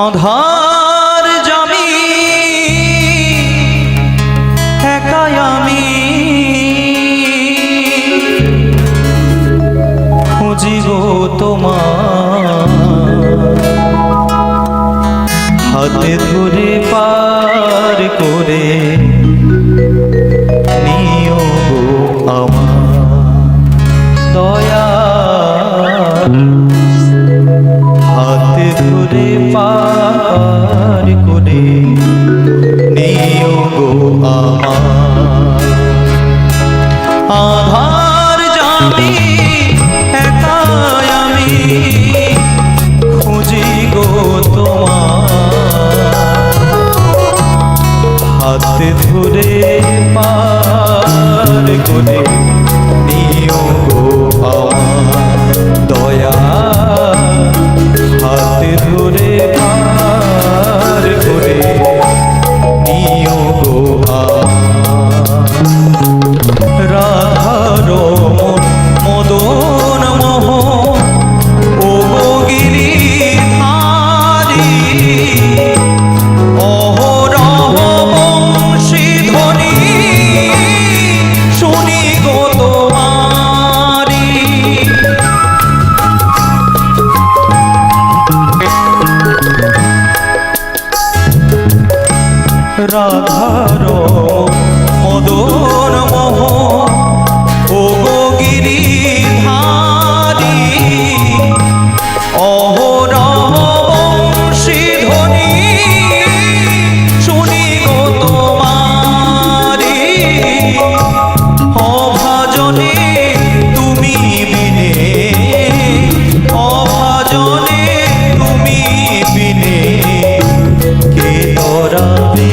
আধার জামি একাই আমি খুঁজি গো তোমার হাতে ধরে পার করে নিও গো আমার দয়া হাতে ধরে পার করে নিও গো আমার আধার জামি একাই আমি খুঁজি গো তোমার হাতে ধরে পার করে নিও গো আমার দয়া হাতে ধরে পার করে নিও গো রাধার মদন মোহন ও গো গিরিধারী অহরহ বংশী ধ্বনি শুনি গো তোমারি রাধার মদন মোহন ও গো গিরিধারী অহরহ বংশী ধ্বনি শুনি গো তোমারি অভাজনে তুমি বিনে অভাজনে তুমি বিনে কে তরাবে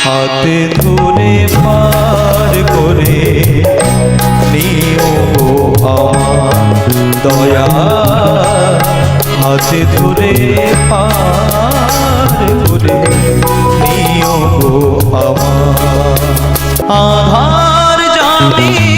হাতে ধরে পার করে নিও গো আমার দয়া হাতে ধরে পার করে নিও গো আমার আধার জামি